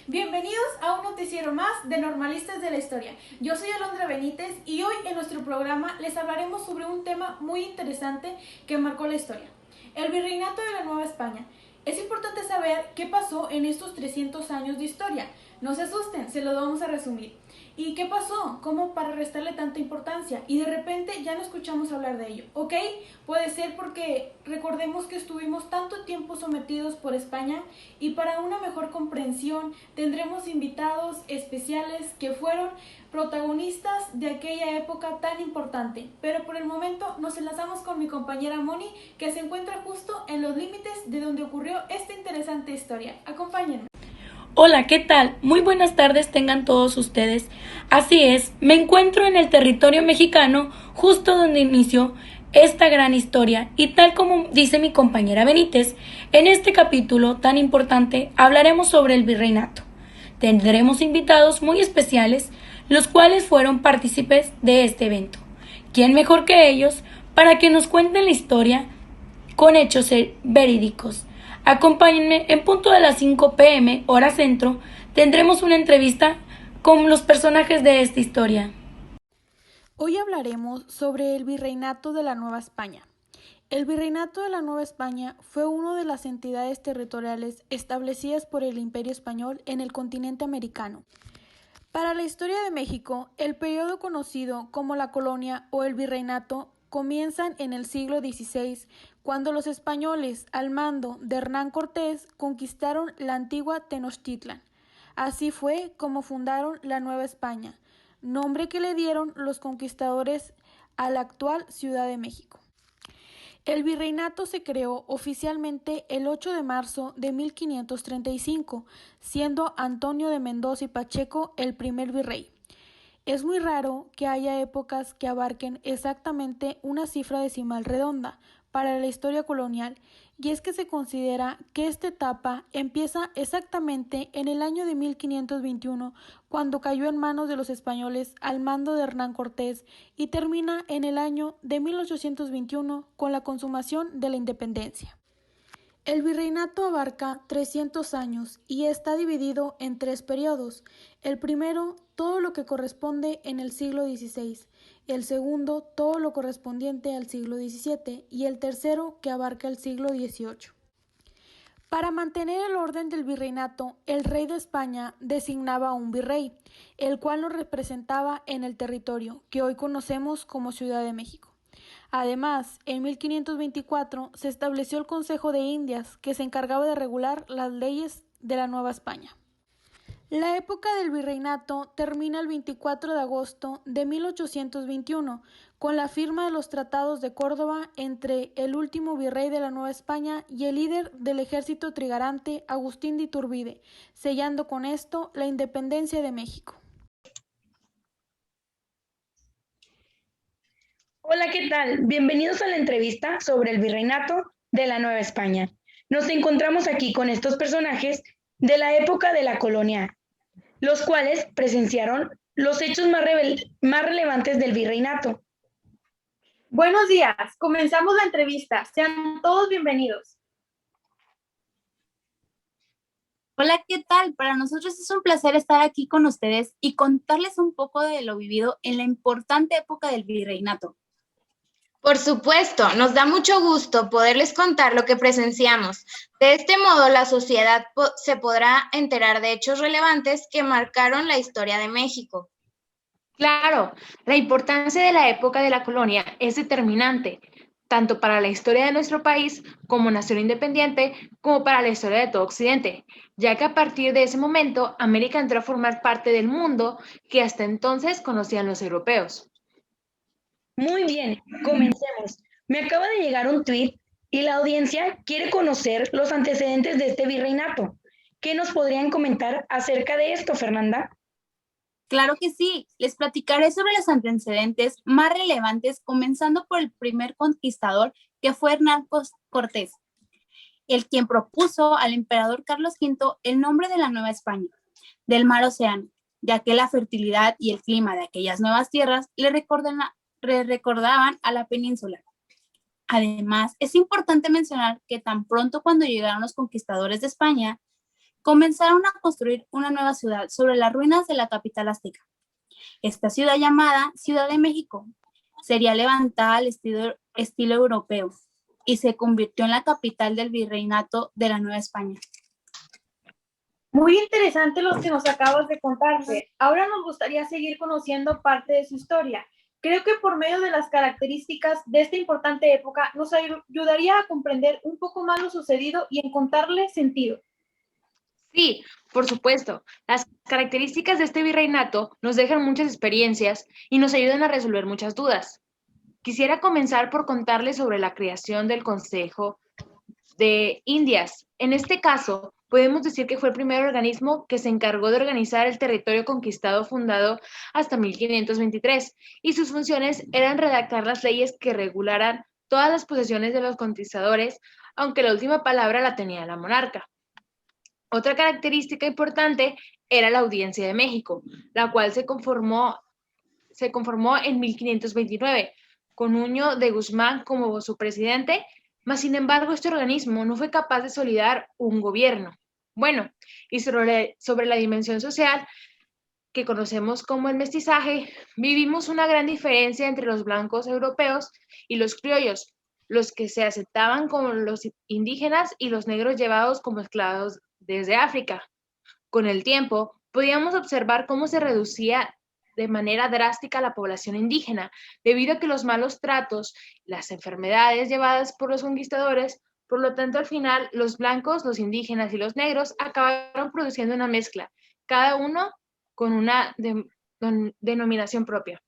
Bienvenidos a un noticiero más de Normalistas de la Historia. Yo soy Alondra Benítez y hoy en nuestro programa les hablaremos sobre un tema muy interesante que marcó la historia: el virreinato de la Nueva España. Es importante saber qué pasó en estos 300 años de historia. No se asusten, se lo vamos a resumir. ¿Y qué pasó? ¿Cómo para restarle tanta importancia? Y de repente ya no escuchamos hablar de ello, ¿ok? Puede ser porque recordemos que estuvimos tanto tiempo sometidos por España, y para una mejor comprensión tendremos invitados especiales que fueron protagonistas de aquella época tan importante. Pero por el momento nos enlazamos con mi compañera Moni, que se encuentra justo en los límites de donde ocurrió esta interesante historia. Acompáñenme. Hola, ¿qué tal? Muy buenas tardes tengan todos ustedes. Así es, me encuentro en el territorio mexicano, justo donde inició esta gran historia, y tal como dice mi compañera Benítez, en este capítulo tan importante hablaremos sobre el virreinato. Tendremos invitados muy especiales, los cuales fueron partícipes de este evento. ¿Quién mejor que ellos para que nos cuenten la historia con hechos verídicos? Acompáñenme en punto de las 5 p.m. hora centro. Tendremos una entrevista con los personajes de esta historia. Hoy hablaremos sobre el virreinato de la Nueva España. El virreinato de la Nueva España fue una de las entidades territoriales establecidas por el Imperio Español en el continente americano. Para la historia de México, el periodo conocido como la colonia o el virreinato comienzan en el siglo XVI, cuando los españoles, al mando de Hernán Cortés, conquistaron la antigua Tenochtitlan. Así fue como fundaron la Nueva España, nombre que le dieron los conquistadores a la actual Ciudad de México. El virreinato se creó oficialmente el 8 de marzo de 1535, siendo Antonio de Mendoza y Pacheco el primer virrey. Es muy raro que haya épocas que abarquen exactamente una cifra decimal redonda para la historia colonial, y es que se considera que esta etapa empieza exactamente en el año de 1521, cuando cayó en manos de los españoles al mando de Hernán Cortés, y termina en el año de 1821 con la consumación de la independencia. El virreinato abarca 300 años y está dividido en tres periodos. El primero, todo lo que corresponde en el siglo XVI; el segundo, todo lo correspondiente al siglo XVII; y el tercero, que abarca el siglo XVIII. Para mantener el orden del virreinato, el rey de España designaba a un virrey, el cual lo representaba en el territorio que hoy conocemos como Ciudad de México. Además, en 1524 se estableció el Consejo de Indias, que se encargaba de regular las leyes de la Nueva España. La época del virreinato termina el 24 de agosto de 1821, con la firma de los Tratados de Córdoba entre el último virrey de la Nueva España y el líder del ejército trigarante, Agustín de Iturbide, sellando con esto la independencia de México. Hola, ¿qué tal? Bienvenidos a la entrevista sobre el virreinato de la Nueva España. Nos encontramos aquí con estos personajes de la época de la colonia, los cuales presenciaron los hechos más relevantes del virreinato. Buenos días, comenzamos la entrevista. Sean todos bienvenidos. Hola, ¿qué tal? Para nosotros es un placer estar aquí con ustedes y contarles un poco de lo vivido en la importante época del virreinato. Por supuesto, nos da mucho gusto poderles contar lo que presenciamos. De este modo, la sociedad se podrá enterar de hechos relevantes que marcaron la historia de México. Claro, la importancia de la época de la colonia es determinante, tanto para la historia de nuestro país como nación independiente, como para la historia de todo Occidente, ya que a partir de ese momento América entró a formar parte del mundo que hasta entonces conocían los europeos. Muy bien, comencemos. Me acaba de llegar un tuit y la audiencia quiere conocer los antecedentes de este virreinato. ¿Qué nos podrían comentar acerca de esto, Fernanda? Claro que sí, les platicaré sobre los antecedentes más relevantes, comenzando por el primer conquistador, que fue Hernán Cortés, el quien propuso al emperador Carlos V el nombre de la Nueva España, del mar Océano, ya que la fertilidad y el clima de aquellas nuevas tierras le recordaban a la península. Además, es importante mencionar que tan pronto cuando llegaron los conquistadores de España, comenzaron a construir una nueva ciudad sobre las ruinas de la capital azteca. Esta ciudad, llamada Ciudad de México, sería levantada al estilo europeo y se convirtió en la capital del virreinato de la Nueva España. Muy interesante lo que nos acabas de contar. Ahora nos gustaría seguir conociendo parte de su historia. Creo que por medio de las características de esta importante época nos ayudaría a comprender un poco más lo sucedido y encontrarle sentido. Sí, por supuesto. Las características de este virreinato nos dejan muchas experiencias y nos ayudan a resolver muchas dudas. Quisiera comenzar por contarles sobre la creación del Consejo de Indias. En este caso, podemos decir que fue el primer organismo que se encargó de organizar el territorio conquistado fundado hasta 1523, y sus funciones eran redactar las leyes que regularan todas las posesiones de los conquistadores, aunque la última palabra la tenía la monarca. Otra característica importante era la Audiencia de México, la cual se conformó en 1529, con Nuño de Guzmán como su presidente, mas sin embargo este organismo no fue capaz de solidar un gobierno. Bueno, y sobre la dimensión social que conocemos como el mestizaje, vivimos una gran diferencia entre los blancos europeos y los criollos, los que se aceptaban como los indígenas y los negros llevados como esclavos desde África. Con el tiempo, podíamos observar cómo se reducía de manera drástica la población indígena, debido a que los malos tratos, las enfermedades llevadas por los conquistadores, por lo tanto, al final, los blancos, los indígenas y los negros acabaron produciendo una mezcla, cada uno con una denominación propia.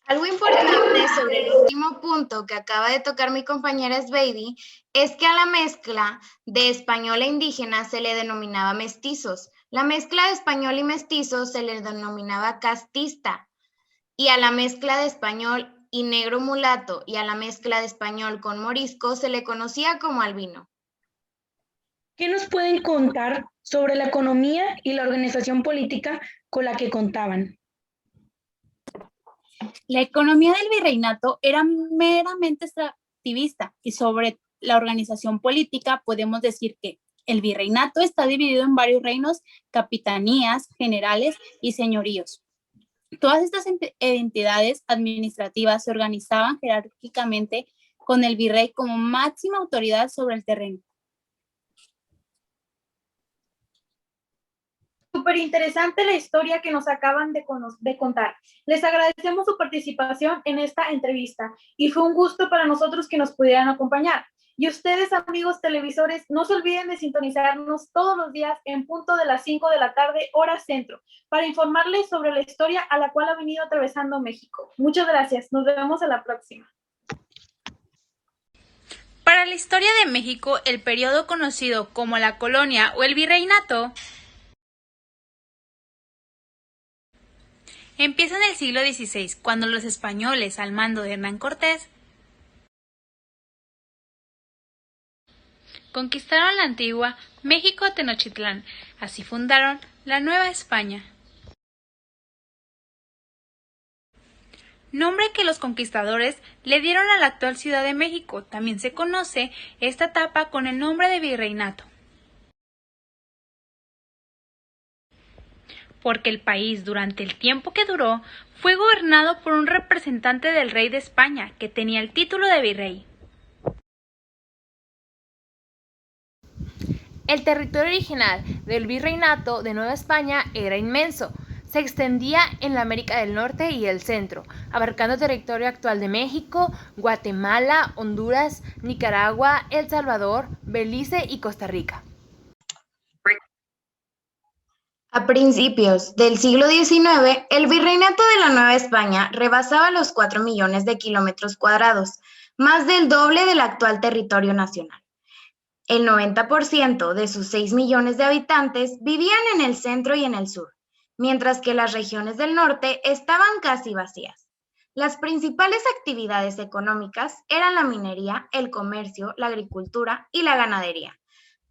Algo importante sobre el último punto que acaba de tocar mi compañera Sveidi es que a la mezcla de español e indígena se le denominaba mestizos. La mezcla de español y mestizo se le denominaba castista, y a la mezcla de español y negro mulato y a la mezcla de español con morisco se le conocía como albino. ¿Qué nos pueden contar sobre la economía y la organización política con la que contaban? La economía del virreinato era meramente extractivista, y sobre la organización política podemos decir que el virreinato está dividido en varios reinos, capitanías, generales y señoríos. Todas estas entidades administrativas se organizaban jerárquicamente con el virrey como máxima autoridad sobre el terreno. Súper interesante la historia que nos acaban de contar. Les agradecemos su participación en esta entrevista y fue un gusto para nosotros que nos pudieran acompañar. Y ustedes, amigos televisores, no se olviden de sintonizarnos todos los días en punto de las 5 de la tarde, hora centro, para informarles sobre la historia a la cual ha venido atravesando México. Muchas gracias. Nos vemos a la próxima. Para la historia de México, el periodo conocido como la colonia o el virreinato empieza en el siglo XVI, cuando los españoles, al mando de Hernán Cortés, conquistaron la antigua México Tenochtitlán. Así fundaron la Nueva España, nombre que los conquistadores le dieron a la actual Ciudad de México. También se conoce esta etapa con el nombre de virreinato, porque el país, durante el tiempo que duró, fue gobernado por un representante del rey de España, que tenía el título de virrey. El territorio original del virreinato de Nueva España era inmenso. Se extendía en la América del Norte y el Centro, abarcando el territorio actual de México, Guatemala, Honduras, Nicaragua, El Salvador, Belice y Costa Rica. A principios del siglo XIX, el virreinato de la Nueva España rebasaba los 4 millones de kilómetros cuadrados, más del doble del actual territorio nacional. El 90% de sus 6 millones de habitantes vivían en el centro y en el sur, mientras que las regiones del norte estaban casi vacías. Las principales actividades económicas eran la minería, el comercio, la agricultura y la ganadería.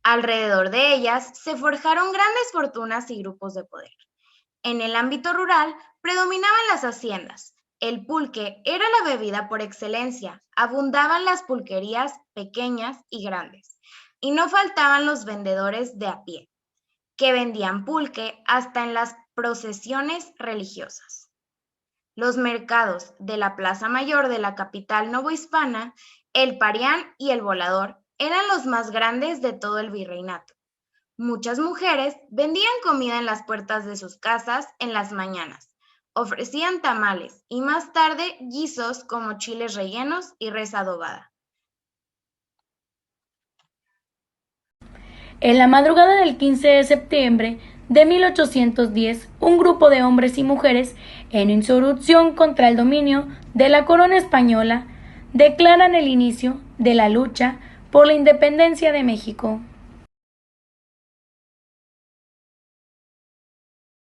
Alrededor de ellas se forjaron grandes fortunas y grupos de poder. En el ámbito rural predominaban las haciendas. El pulque era la bebida por excelencia. Abundaban las pulquerías pequeñas y grandes. y no faltaban los vendedores de a pie, que vendían pulque hasta en las procesiones religiosas. Los mercados de la Plaza Mayor de la capital novohispana, el Parián y el Volador, eran los más grandes de todo el virreinato. Muchas mujeres vendían comida en las puertas de sus casas en las mañanas, ofrecían tamales y más tarde guisos como chiles rellenos y res adobada. En la madrugada del 15 de septiembre de 1810, un grupo de hombres y mujeres, en insurrección contra el dominio de la corona española, declaran el inicio de la lucha por la independencia de México.